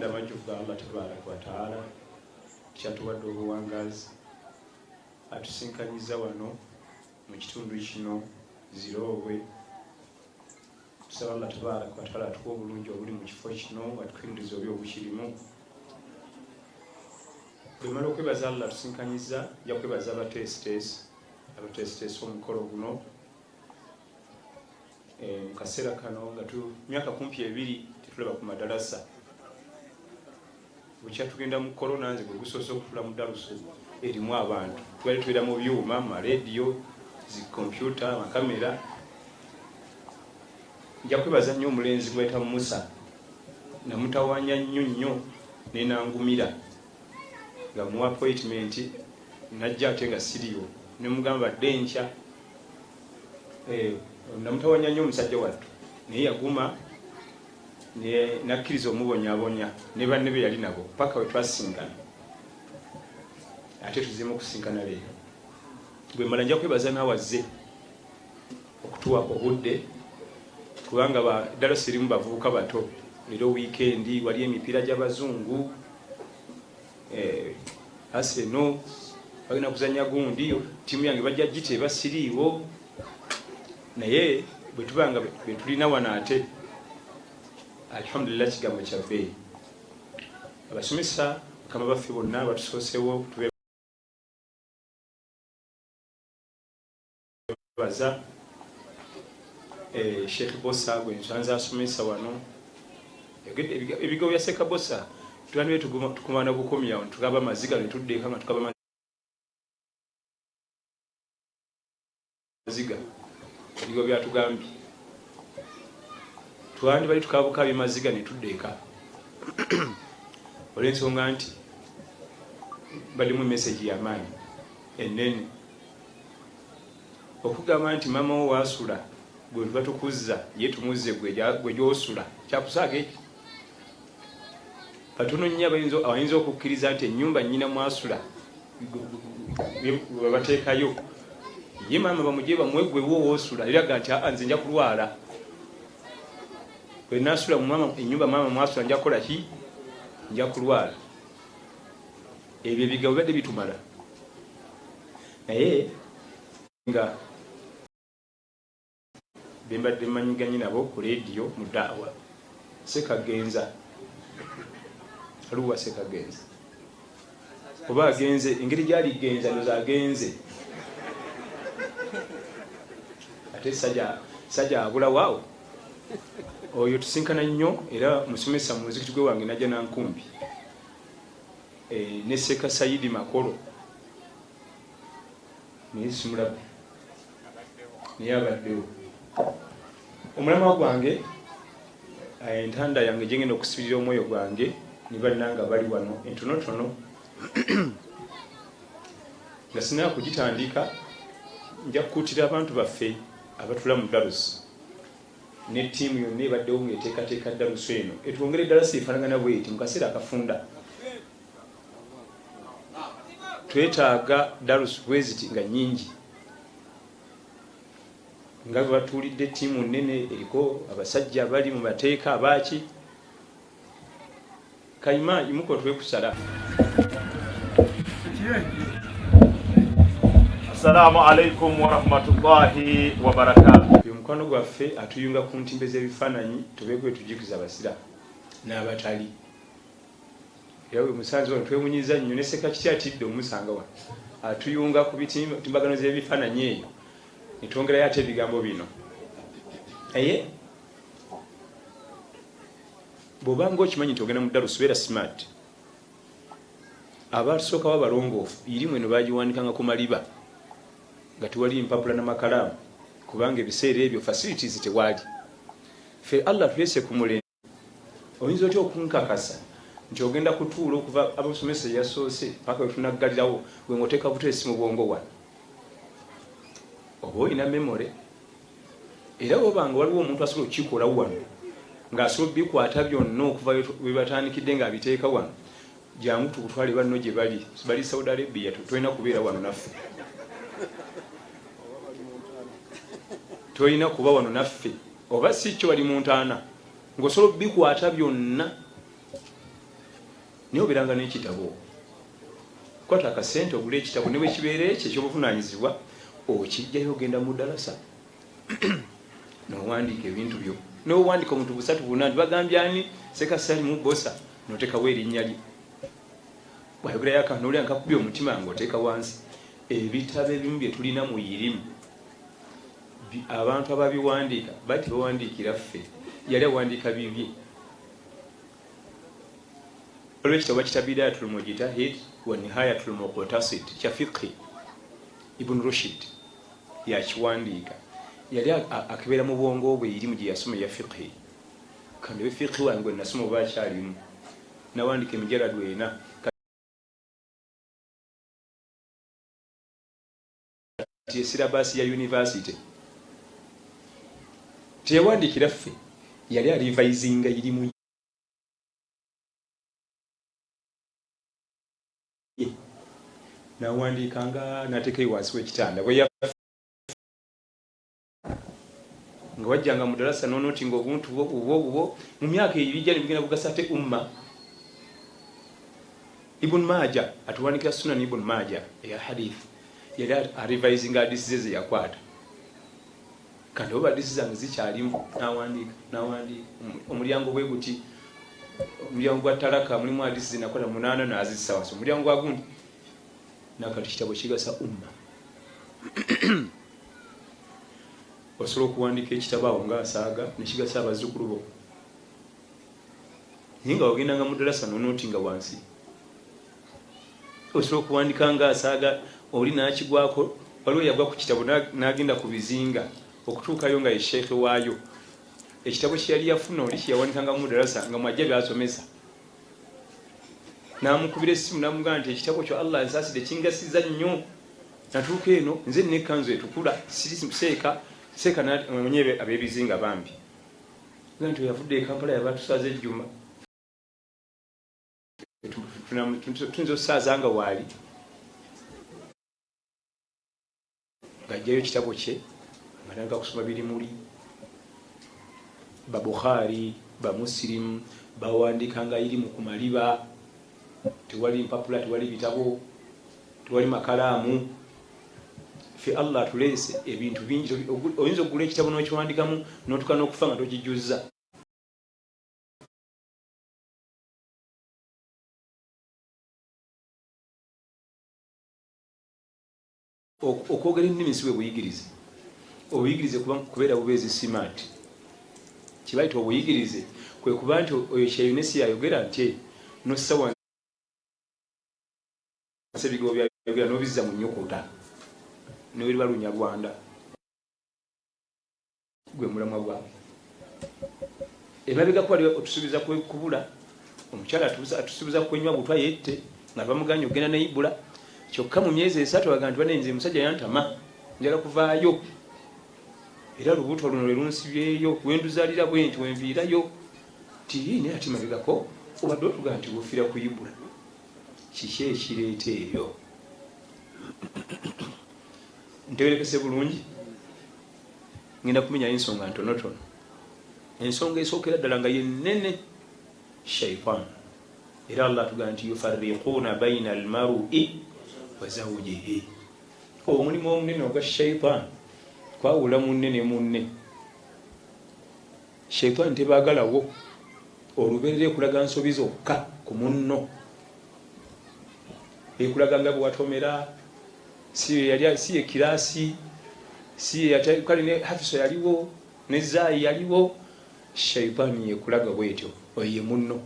tulinda amajjuvu ga Allah tabaraka wa taala kyatuwadde obuwangazi atusinkanyiza wano mu kitundu kino Zirowe. Tusaba Allah tabaraka wa taala atuwa obulungi obuli mu kifo kino atukwiniriza obi obukirimu. Bwemala okwebaza Allah tusinkanyiza ja kwebaza abateesiteesi omukolo guno mu kaseera kano nga myaka kumpi 2 tetulaba ku madarasa. Bukya tugenda mu korona nze gwe gusoose okutula mu daruso erimu abantu twali tubeera mu byuma marediyo zikompyuta amakamera. Nja kwebaza nnyo omulenzi gweta Musa namutawanya nnyo nenangumira nga mu appointment najja ate nga siriyo nemugamba badde nkya namutawanya nnyo omusajja wattu naye yaguma nakkiriza omubonyabonya ne banne be yali nabo paka we twasinkana ate tuzimu okusinkana leero. Bwe mala nja kwebaza nawazze okutuwa obudde kubanga ddala sirimu bavubuka bato. Leero wiikendi wali emipiira gy'abazungu Arsenal bagenda kuzanya gundi tiimu yange bajja giteba siriiwo naye bwe tubanga bwe tulina wano ate alhamdulillah kigambo kyaffe. Abasomesa kama baffe bonna batusoosewo tubebaza Sheikh Bossa gwe nsanze asomesa wano ebigo bya Seka Bossa tulaniwe tukumana bukomyawo tukaba amaziga ne tuddeeka nga tukaba amaziga ebigo byatugambye twandi bali tukabuka bimaziga ne tuddeeka olw'ensonga nti balimu message y'amaanyi ennene okugamba nti mama wo waasula gwe batukuzza ye tumuzze gwe gy'osula kyakusaaga eki. Katono nnyo abayinza okukkiriza nti ennyumba nnyina mwasula webateekayo ye maama bamugye bamwegwe wo woosula eraga nti nze nja kulwala bwe naasula ennyumba maama mwasula nja kukola ki nja kulwala. Ebyo ebigabo bibadde bitumala naye nga bembadde mmanyiganye nabo ku leediyo mu daawa Sekagenza aluwa Sekagenza oba agenze engeri gy'aligenza ndoza agenze ate sajja abula waawo oyo tusinkana nnyo era musomesa mu muzikiti gwe wange najja nankumbi ne Seka Sayidi Makolo naye simulabe naye abaddewo. Omulama gwange entanda yange gyengenda okusibirira omwoyo gwange ne bannanga bali wano entonotono nga sinaba kugitandika nja kukuutira abantu baffe abatula mu darusi ne ttiimu yonna ebaddewo ng'eteekateeka darusi eno etwongere darasi efaanagana bweti mu kaseera akafunda. Twetaaga darusi bweziti nga nnyingi nga batuulidde ttiimu nnene eriko abasajja bali mu mateeka abaaki kayima imuko twekusala. Assalamu alaikum wa rahmatullahi wa barakatuh. Omukwano gwaffe atuyunga ku ntimbe z'ebifaananyi tubeekwe tujikiza abasira n'abatali. Era we musanze wano twewunyiza nnyo ne Seka kiti atidde omusanga wano atuyunga ku timbagano z'ebifaananyi eyo nitwongerayo ate ebigambo bino. Naye bw'obanga okimanyi nti ogenda mu darusi beera smart. Abatusookawo abalongoofu irimu eno baagiwandikanga ku maliba nga tewali mpapula n'amakalaamu kubanga ebiseera ebyo facilities tewali. Ffe Allah tuleese ku mulembe oyinza otya okunkakasa nti ogenda kutuula okuva abasomesa yasoose paka wetunaggalirawo gwe ng'oteeka buteesi mu bwongo wano oba olina memore era obanga waliwo omuntu asobola okukikola wano ng'asobola bikwata byonna okuva we batandikidde ng'abiteeka wano jangu tukutwale banno gye bali Saudi Arabia tulina kubeera wano naffe tolina kuba wano naffe oba si kyo bali mu ntaana ng'osobola bikwata byonna niyo biranga n'ekitabo kwata akasente ogula ekitabo ne bwe kibeera ekyo ekyobuvunaanyizibwa okijjayo ogenda mu ddalasa nowandiika ebintu byo nowandiika omuntu busatu bunangi bagambye ani Sekasali mu bosa noteekawo erinnya lye bwayogerayo akantu nolya nkakubya omutima ng'oteeka wansi ebitabo ebimu bye tulina mu irimu abantu ababiwandiika bati bawandiikira ffe yali awandiika bibye olwekitabo bakita Bidayatul Mujtahid wa Nihayatul Muqtasid kya fiqhi Ibn Rushd yakiwandiika yali akebera mu bwongo bwe irimu gye yasoma ya fiqhi kandi be fiqhi wange nasoma oba akyalimu nawandika emijaladu ena kati silabasi ya university teyawandikira ffe yali alivisinga irimu nawandikanga nateekayo wansi w'ekitanda nga wajjanga mu ddalasa noonoti ng'obuntu bwo mu myaka ebijja ne bigenda bugasa ate umma. Ibn Majah atuwandikira Sunan Ibn Majah eya hadith yali arivisinga hadisi ze yakwata kandi oba hadisi zange zikyalimu nawandiika omulyango bwe guti omulyango gwa talaka mulimu hadisi zinakola 8 nazissa wansi omulyango gwa gundi nakati kitabo kigasa umma osobola okuwandiika ekitabo awo ng'asaaga nekigasa abazzukulu bo naye nga wagendanga mu ddalasa nonooti nga wansi osobola okuwandika ng'asaaga oli n'akigwako waliwo yagwa ku kitabo n'agenda ku bizinga okutuukayo nga ye sheekhe waayo ekitabo kye yali yafuna oli kye yawandikanga mu ddalasa nga mwajja by'asomesa n'amukubira essimu n'amugamba nti ekitabo kyo Allah ansaasidde kingasiza nnyo natuuka eno nze n'ekkanzu etukula seeka mwenyewe ab'ebizinga bambi nga nti yavudde e Kampala yabatusaza ejjuma tuyinza osaaza nga waali ng'ajjayo ekitabo kye amatandika kusoma birimuli ba Bukhari ba Muslim bawandikanga irimu ku maliba tewali mpapula tewali bitabo tewali makalaamu fe Allah tuleese ebintu bingi oyinza okugula ekitabo n'okiwandikamu n'otuuka n'okufa nga tokijjuzza okwogera ennimi si bwe buyigirize obuyigirize kubeera bubeezi simaati kibayita obuyigirize kwe kuba nti oyo kyeyunesi yayogera nti nossa ebigambo byayogera n'obizza mu nnyukuta neweriba Lunyarwanda gwe mulamwa gwawe emabega kwali otusuubiza kubula omukyala atusuubiza kwenywa butwa yette nga bamuganya ogenda ne Ibula kyokka mu myezi 3 baga nti banenze musajja yantama njala kuvaayo era lubuto luno lwe lunsibyeyo wenduzaalira bwenti wenviirayo ti naye ati mabegako obadde otuga nti bufiira ku Ibula kiki ekireeta eyo ntegerekese bulungi ngenda kumenyayo ensonga ntonotono ensonga esookera ddala nga yennene shaitan era Allah tuga nti yufarriquuna baina almar'i wa zawjihi omulimu omunene ogwa shaitan kwawula munne ne munne shaitan tebaagalawo oluberera ekulaga nsobi zokka ku munno ekulaga nga bwewatomera si ye kirasi si kale ne hafiso yaliwo ne zaayi yaliwo shaitani yekulaga bwetyo oye munno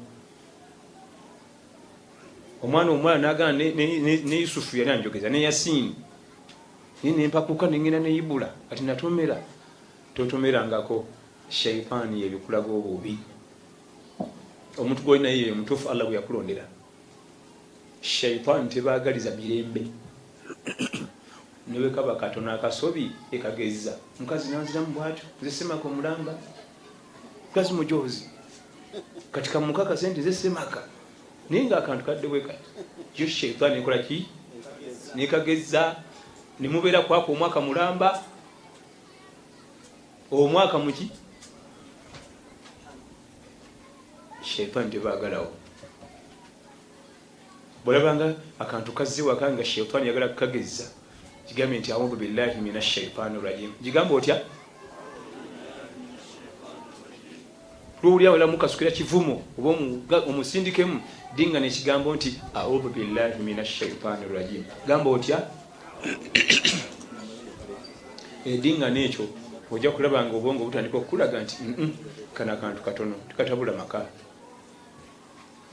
omwana n'agana ne Yusufu yali anjogeza ne Yasini nempakuka nengenda ne Ibula ati natomera totomerangako shaitani yebikulaga obubi omuntu gwolina ye mutuufu Allah bwe yakulondera shaitani tebaagaliza mirembe newe kaba katono akasobi ekagezza mukazi nanziramu bwatyo nze semaka omulamba mukazi mujozi katika mukaka sente ze semaka naye nga akantu kadde bwe kati yo shaitani ekola ki nekagezza nemubeera kwako omwaka mulamba omwaka muki shaitani tebaagalawo bwolabanga akantu kazze waka nga shayitaani yagala kukagezza kigambe nti audhu billahi minash shaitaani rajim kigambe otya lwoli awolamu kasukira kivumo oba omusindikemu dinga nekigambo nti audhu billahi minash shaitaani rajim gamba otya dinga nekyo ojja kulaba nga obwongo butandika okulaga nti kana akantu katono tukatabula maka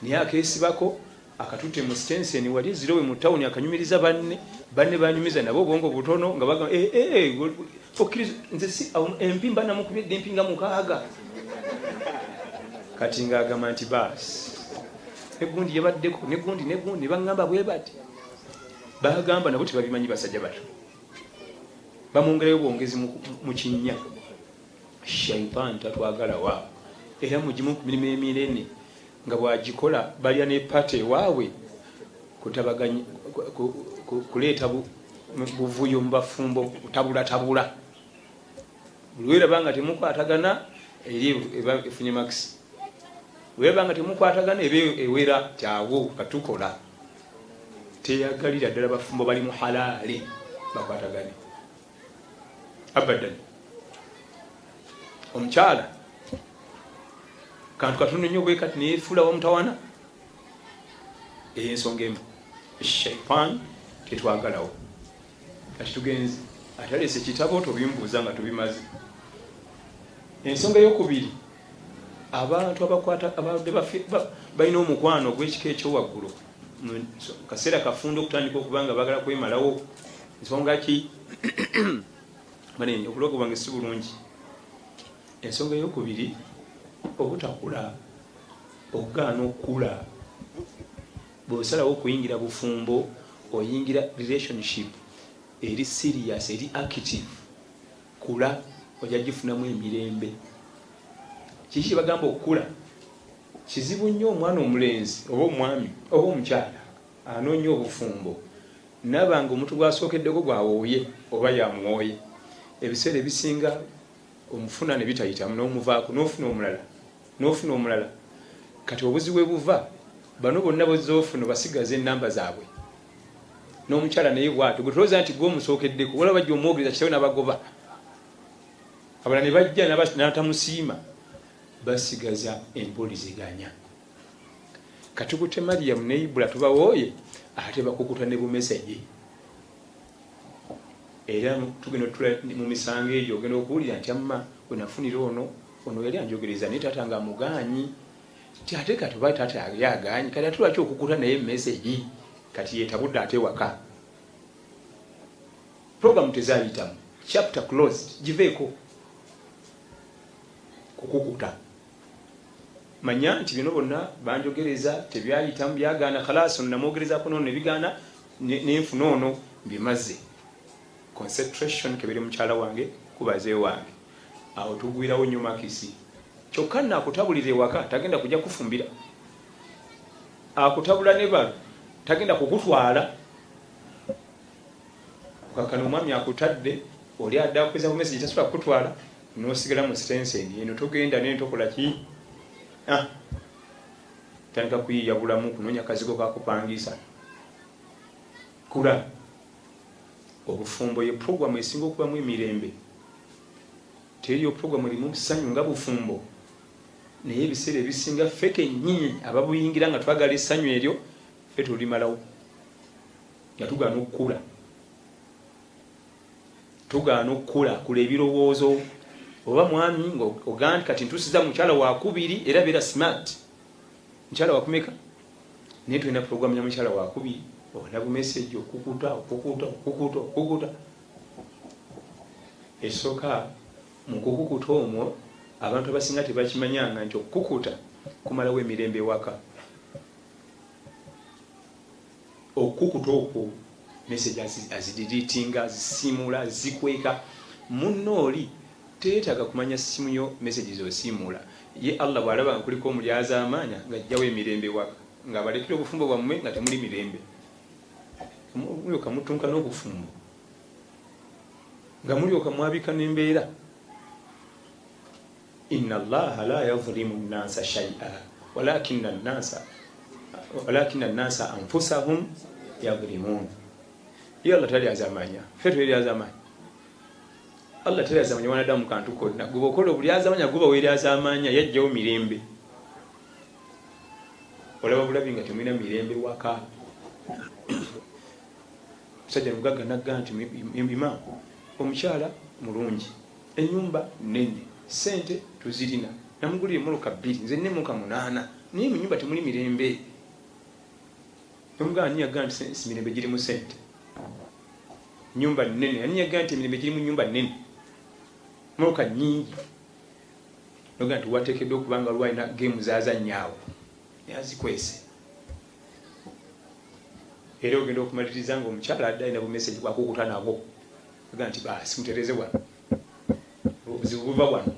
naye akeesibako akatute mu stenseni wali zirowe mu tawuni akanyumiriza banne banyumiza nabo obwongo butono nga baga okiriza nze si empimba namukubye empinga mukaaga kati ng'agamba nti baasi negundi yabaddeko negundi baŋŋamba bwe bati bagamba nabo tebabimanyi basajja bato bamwongerayo bwongezi mu kinnya shayitaani tatwagalawa era mugimu ku mirimu emirene nga bwagikola balya ne pate ewaabwe kutabaganya kuleeta buvuyo mu bafumbo kutabulatabula buli werabanga temukwatagana eri efunye makisi werabanga temukwatagana eba ewera kyawo katukola teyagalira ddala bafumbo bali mu halaali bakwatagane abadan omukyala kantu katono nnyo bwe kati neefuula wamutawana ey'ensonga emu shayitaani tetwagalawo kati tugenze atalese kitabo tobimbuuza nga tubimaze ensonga ey'okubiri abantu abadde balina omukwano ogw'ekika ekyowaggulu kaseera kafundo okutandika okubanga bagala kwemalawo ensonga ki manenye obulogo bwange si bulungi ensonga ey'okubiri obutakula okugaana okukula bw'osalawo okuyingira bufumbo oyingira relationship eri serious eri active kula ojja gifunamu emirembe kiki bagamba okukula kizibu nnyo omwana omulenzi oba omwami oba omukyala anoonya obufumbo nabanga omuntu gwasookeddeko gwawooye oba yamwoye ebiseera ebisinga omufuna ne bitayitamu n'omuvaako n'ofuna omulala kati obuzibu ebuva bano bonna bozzoofuna basigaza ennamba zaabwe n'omukyala naye bwatyo gwe tulowooza nti gwomusookeddeko wala bajja omwogereza kitawe n'abagoba abalala ne bajja n'atamusiima basigaza empuliziganya katukute Mariyamu ne Ibula tubawooye ate bakukuta ne bumeseji era tugenda otula mu misango egyo ogenda okuwulira nti amma wenafunira ono yali anjogereza naye taata nga amugaanyi ti ate kati oba taata yagaanyi kati ate lwaki okukuta naye meseji kati yeetabudde ate waka programu tezayitamu chapter closed giveeko kukukuta manya nti bino bonna banjogereza tebyayitamu byagaana khalasi ono namwogerezako noono ne bigaana nenfuna ono mbimaze concentration kebiri mukyala wange kubaze wange awo tugwirawo nnyo makisi kyokka naakutabulira ewaka tagenda kujja kufumbira akutabula ne balo tagenda kukutwala kakano omwami akutadde oli adde akweza ku message tasobola kukutwala n'osigala mu stenseni eno togenda nentokola ki tandika kuyiya bulamu kunoonya kazigo kakupangisa kula obufumbo ye programu esinga okubamu emirembe teriyo programu erimu ssanyu nga bufumbo naye ebiseera ebisinga feke nnyinyi ababuyingira nga twagala essanyu eryo fe tulimalawo nga tugaana okukula kula ebirowoozo oba mwami ng'ogandi kati ntuusiza mukyala wakubiri era beera smart mukyala wakumeka naye tulina programu ya mukyala wakubiri ona bumeseji okukuta esooka mu kukukuta omwo abantu abasinga tebakimanyanga nti okukukuta kumalawo emirembe ewaka okukuta okwo meseji azidiritinga azisiimula azikweka munnooli teetaaga kumanya simu yo meseji zosiimula ye Allah bw'alaba nga kuliko omulyaza amaanya ng'ajjawo emirembe ewaka ng'abalekera obufumbo bwammwe nga temuli mirembe mulyoka mutunka n'obufumbo nga mulyoka mwabika n'embeera inna allaha la yadhlimu nnasa shay'a walakinna nnasa walakina an-nasa anfusahum yadhlimun. Ye Allah tali azamanya fetu eri azamanya Allah tali azamanya wanadamu kantu konna gubo okolo buli azamanya guba weri azamanya yajjawo mirembe olaba bulabi nga temulina mirembe waka sajja mugaga nagga nti imam omukyala mulungi ennyumba nene sente tuzirina namugulire muluka 2 nze nemuka 8 naye mu nyumba temuli mirembe omugaa nyaga nti mirembe giri mu sente nyumba nene nyaga nti mirembe giri mu nyumba nene muluka nyingi noga nti wateekeddwa okubanga lwalina gemu zazanyaawo yazikwese era ogenda okumaliriza nga omukyala addayo na bumeseji bwakukuta nabo aga nti basi mutereze wano obuzibu buva wano.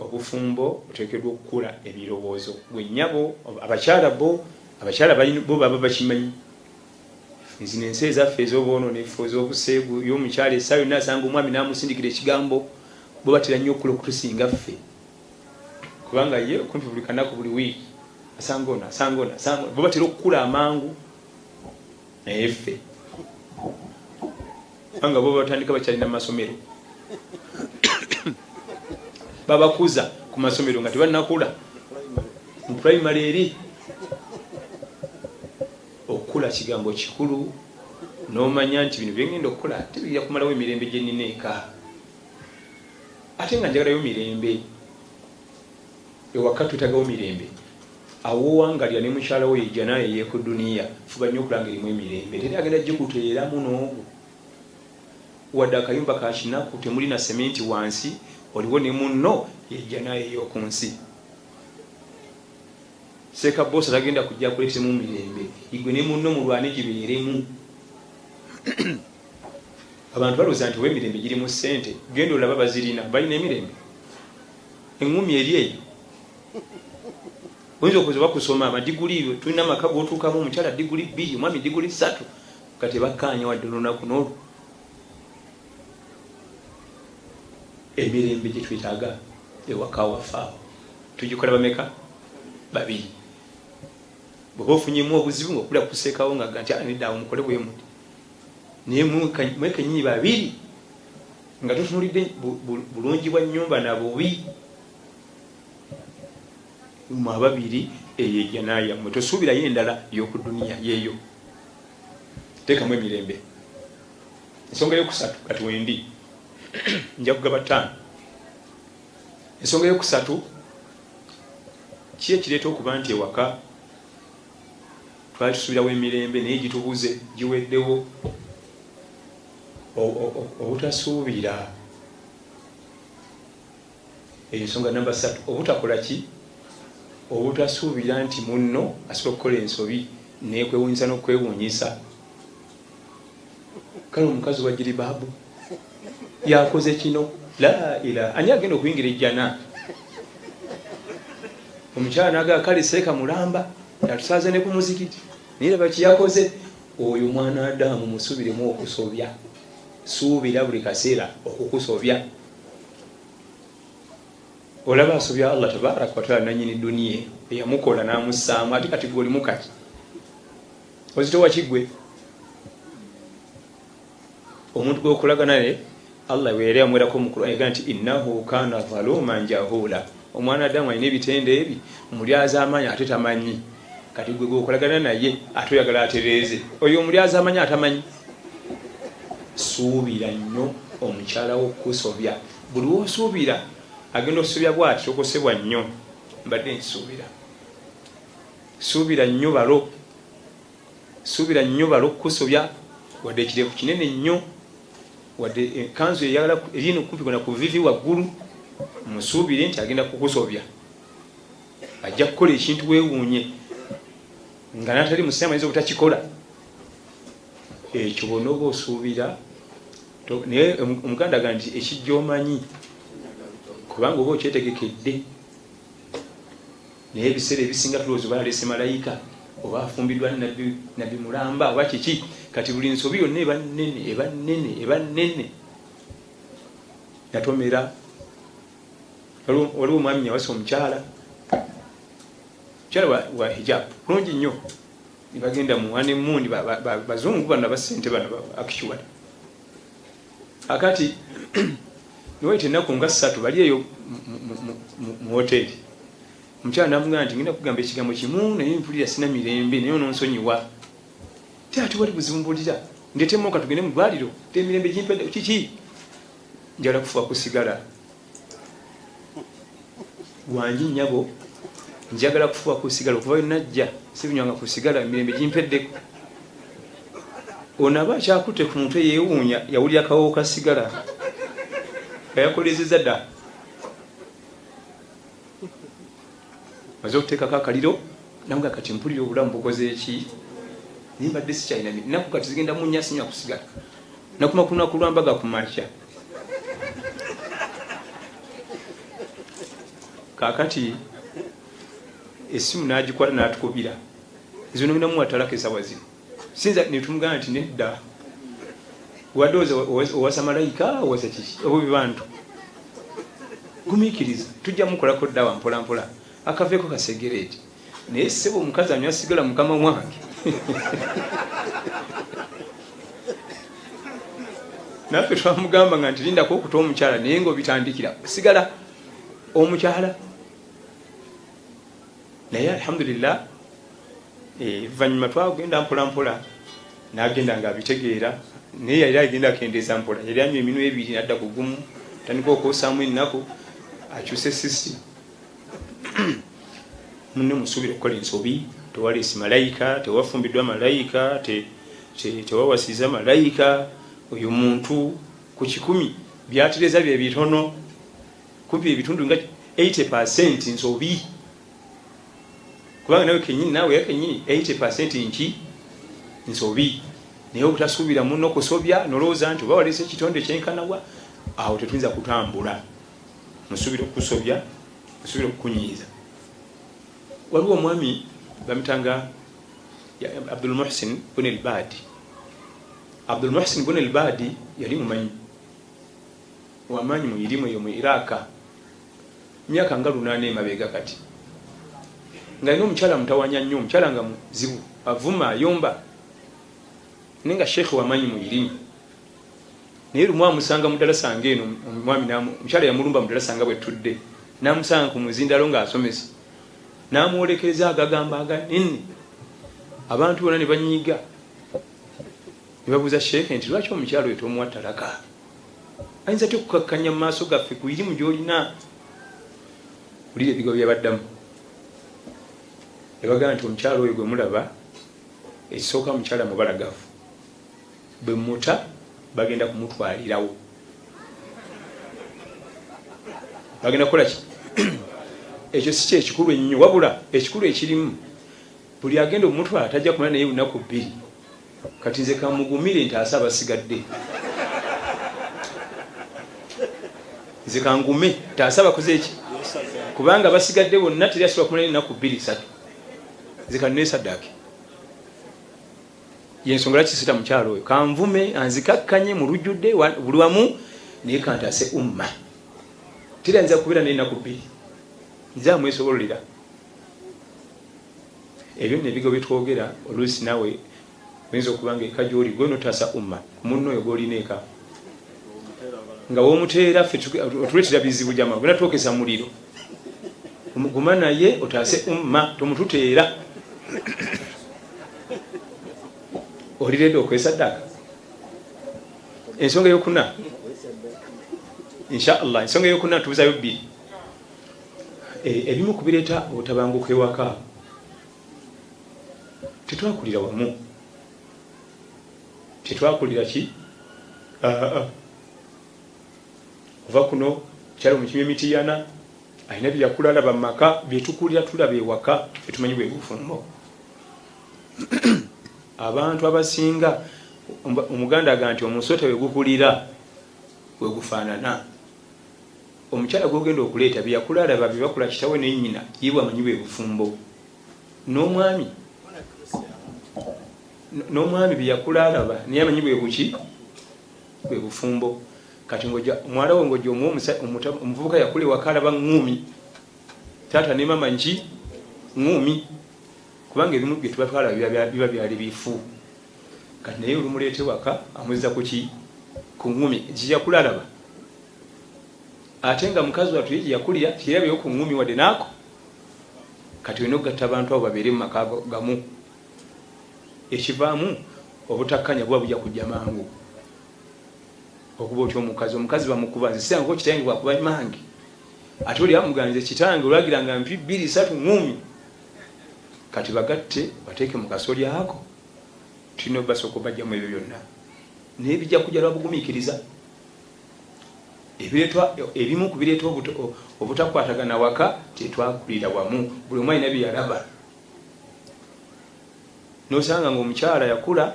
Obufumbo oteekeddwa okukula ebirowoozo gwennyabo abakyala bo baba bakimanyi zino ensi ezaffe ez'obwononefu ez'obuseegu y'omukyala essaawa yonna asanga omwami n'amusindikira ekigambo bo batera nnyo okukula okutusinga ffe kubanga ye okumpi buli kanaku buli wiiki asanga ono bo batera okukula amangu naye ffe kubanga bo batandika bakyalina mu masomero babakuza ku masomero nga tebanakula mu primary eri okukula kigambo kikulu n'omanya nti bino byengenda okukola tebijja kumalawo emirembe gye nnina eka ate nga njagalayo mirembe ewaka twetagawo mirembe awowangalya ne mukyala we yejja naye yeeku duniya fuba nnyo okulanga erimu emirembe teri agenda gikuteeramu n'ogwo wadde akayumba ka kinaku temuli na sementi wansi oliwo ne munno yejja naye ey'oku nsi seeka bosi tagenda kujja kuleetemu mirembe igwe ne munno mulwane gibeeremu abantu balowooza nti w'emirembe giri mu ssente genda olaba bazirina balina emirembe eŋŋumi eri eyo oyinza okuza bakusoma amadiguli tulina amaka g'otuukamu omukyala diguli 2 omwami diguli 3 nga tebakkaanya wadde olunaku n'olwo emirembe gye twetaaga ewaka wafaawo tugikola bameka 2 bw'oba ofunyemu obuzibu ngaokula kuseekawo nga nti nedaawo mukole bwe muti naye mwekenyinyi 2 nga totunulidde bulungi bwa nnyumba na bubi mwa 2 eyo ejja nayammwe tosuubirayo endala y'oku duniya yeeyo teekamu emirembe. Ensonga y'okusatu kati wendi nja kugaba 5. Ensonga y'okusatu ki ekireeta okuba nti ewaka twali tusuubirawo emirembe naye gitubuze giweddewo obutasuubira. Ensonga namba 3 obutakola ki? Obutasuubira nti munno asobola okukola ensobi nekwewuunyisa n'okwewuunyisa. Kale omukazi wa jiribaabu yakoze kino la ila ani agenda okuyingira ejjana omukyala naga kale seeka mulamba yatusaaze ne ku muzikiti naye laba kiyakoze oyo mwana Adamu musuubiremu okusobya suubira buli kaseera okukusobya. Olaba asobya Allah tabaraka wa taala nanyini duniya eyamukola n'amussaamu ate kati gwe oli mukati ozitowa kigwe omuntu gw'okulaga naye Allah weere amwerako mu Qur'an egamba nti innahu kana zaluman jahula. Omwana Adamu alina ebitende ebi mulyaza amanyi ate tamanyi kati gwe gw'okolagana naye ate oyagala atereeze oyo omulyaza amanyi atamanyi. Suubira nnyo omukyala w'okusobya buli w'osuubira agenda okusobya bw'ati tokosebwa nnyo mbadde nkisuubira. Suubira nnyo balo suubira nnyo balo okukusobya wadde ekireefu kinene nnyo wadde ekanzu eyagala erino kumpi kona ku vivi waggulu musuubire nti agenda kukusobya ajja kukola ekintu weewuunye nga natali musaamu ayinza obutakikola ekyo bonna oba osuubira naye omuganda aga nti ekijja omanyi kubanga oba okyetegekedde naye ebiseera ebisinga tulowooza oba yaleese malayika oba afumbiddwa nabbi mulamba oba kiki kati buli nsobi yonna eba nnene natomera. Waliwo omwami yawasa omukyala mukyala wa hijab kulungi nnyo nibagenda mu honeymoon bazungu bana basente bana actually akati niwaite ennaku nga 3 bali eyo mu hoteli omukyala namugamba nti ngenda kugamba ekigambo kimu naye mpulira sina mirembe naye ononsonyiwa ati wali buzibumbulira ndetemoka tugende mu ddwaliro temirembe gimpedde kiki njala kufuba kusigala wanji nnyabo njagala kufuba kusigala okuva najja sibinywanga kusigala mirembe gimpeddeko ono aba akyakutte ku mutwe yeewuunya yawulira akawowo ka sigala kayakolezeza dda maze okuteekako akaliro namuga kati mpulira obulamu bukoze eki nimbadde sikyalina naku kati zigenda munya sinya kusigala nakumakulunaku lwambaga kumakya kakati esimu nagikwata natukubira zino binamuwatalako esawa zino sinza netumugamba nti nedda wadde owasa malayika owasa kiki obo bibantu gumiikiriza tujja mukolako ddawa mpolampola akaveeko kasegereeti naye sebo omukazi anywa sigala mukama wange naffe twamugamba nga nti lindako okuta omukyala naye ngaobitandikira sigala omukyala naye alhamdulillah vanyuma twagenda mpolampola nagenda nga abitegeera naye yali agenda akendeeza mpola yali anywa eminwe ebiri nadda ku gumu tandika okwosaamu ennaku akyuse system munne musuubira okukola ensobi tewaleesi malayika tewafumbiddwa malayika tewawasiza malayika oyo muntu ku 10 byatereza bye bitono kumpi ebitundu nga 80% nsobi kubanga nawe kenyini nawe yakenyini 80% nki nsobi naye obutasuubira muno kusobya nolowooza nti oba waleese ekitonde kyenkanawa awo tetuyinza kutambula musuubira okusobya musuubira okukunyiiza waliwo omwami bamutanga Abdul Muhsin Bun al-Badi Abdul Muhsin Bun al-Badi yali mumanyi wamanyi mu irimu eyo mu Iraka myaka nga 8 emabega kati nga ino omukyala mutawanya nnyo omukyala nga muzibu avuma ayomba nenga sheikh wamanyi mu irimu naye lumu amusanga mudalasa ng'eno omwami omukyala yamulumba mudalasa nga bwe tudde namusanga ku muzindalo ng'asomesa namwolekeza agagamba aganene abantu bonna ne banyiiga ne babuuza sheikh nti lwaki omukyala oyo tomuwa talaka ayinza ty okukakkanya mu maaso gaffe ku irimu gy'olina ulira ebigo byabaddamu ebagamba nti omukyala oyo gwe mulaba ekisooka mukyala mubalagavu bwe muta bagenda kumutwalirawo bagenda kukola ki ekyo si kyekikulu ennyo wabula ekikulu ekirimu buli agenda omutwala tajja kumala naye lunaku 2 kati nze kamugumire nti ase abasigadde nze kangume taase abakoze eki kubanga basigadde bonna teri asobola kumala lunaku 2-3 nze kanneesaddaake yensonga lwaki sita mukyalo oyo kanvume anzikakkanye mu lujjudde buli wamu naye kantaase umma tira nza kubeera naye ennaku 2 nze amwesobololera ebyo nebigo byetwogera oluusi nawe oyinza okubanga eka gyoli gwe notaasa umma ku munno oyo gwolina eka nga womuteera ffe otuleetera bizibu jama gwe natwokesa muliro guma naye otaase umma tomututeera oliredde okwesa ddaka ensonga eyokuna inshallah ensonga eyokuna tubuzayo 2 ebimu kubireeta obutabanguko ewaka tetwakulira wamu tetwakulira ki ova kuno kyali omukimya emitiyana alina byakulalaba mu maka byetukulira tulaba ewaka etumanyi bwe bufumbo abantu abasinga omuganda aga nti omusota wegukulira wegufaanana omukyala gwogenda okuleeta byakulalaba byebakula kitawe nenyina yibwe amanyi bwe bufumbo n'omwami byakulalaba naye amanyi bwe buki bwe bufumbo kati omwala we ngojja omuvubuka yakula ewaka alaba ngumi taata ne mama ngumi kubanga ebimu bye tubatwala biba byali bifu kati naye olumuleete waka amweza kuki ku ngumi kijja kulalaba ate nga mukazi watu ye yakulira kirabyeyo ku ngumi wadde naako kati olina okugatta abantu abo babeere mu maka gamu ekivaamu obutakkanya buba bujja kujja mangu okuba otyo omukazi bamukuba nze sirangako kitange bwakuba mangi ate oli amuganze kitange olwagiranga mpi 2 3 ngumi kati bagatte bateeke mu kasolya ako tulina basooka bajjamu ebyo byonna naye bijja kujja lwabugumiikiriza ebimu ku bireeta obutakwatagana waka tetwakulira wamu buli omu alina bye yalaba nosanga ng'omukyala yakula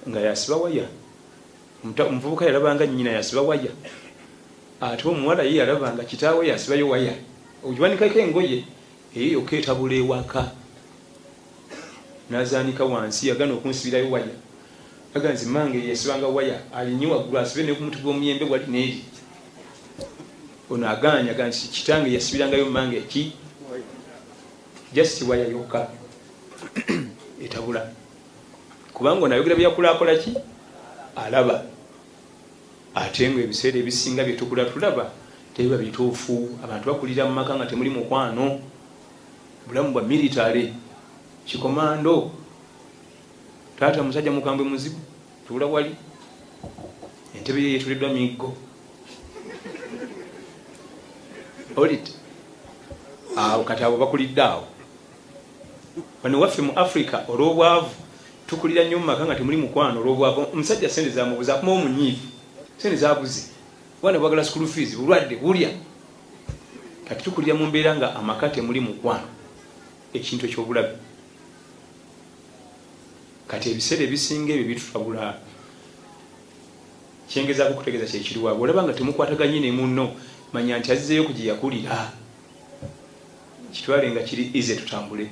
nga yasiba waya omuvubuka yalabanga nnyina yasiba waya ate omuwala ye yalabanga kitaawe yasibayo waya ogiwanikako engoye eyo yokka etabula ewaka nazaanika wansi yagana okunsibirayo waya aganzi mange yasibanga waya alinye waggulu asibe ne ku muti gw'omuyembe wali neeri ono aganya gansi kitange yasibirangayo mange eki just waya yokka etabula kubanga onayogera byakulakola ki alaba ate ngo ebiseera ebisinga byetukula tulaba tebiba bituufu abantu bakulira mu maka nga temuli mukwano bulamu bwa military kikomando taata musajja mukambwe muzibu tuula wali entebe ye yetuliddwa miggo olit awo kati abo bakulidde awo bano waffe mu Africa olw'obwavu tukulira nnyo mu maka nga temuli mukwano olw'obwavu omusajja sente zamubuza akuma omunyiivu sente zabuze wana bwagala school fees bulwadde bulya kati tukulira mu mbeera nga amaka temuli mukwano ekintu ekyobulabe kati ebiseera ebisinga ebyo bitutwabula kyengezaako kutegeeza kyekiriwaabwe olaba nga temukwataganye ne munno manya nti azizeeyo ku gye yakulira kitwale nga kiri ize tutambule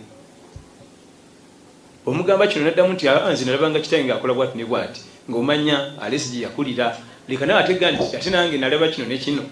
omugamba kino naddamu nti nze nalabanga kitange ng'akola bwati ne bwati ng'omanya alesi gye yakulira leka nawe ategga nti ate nange nalaba kino ne kino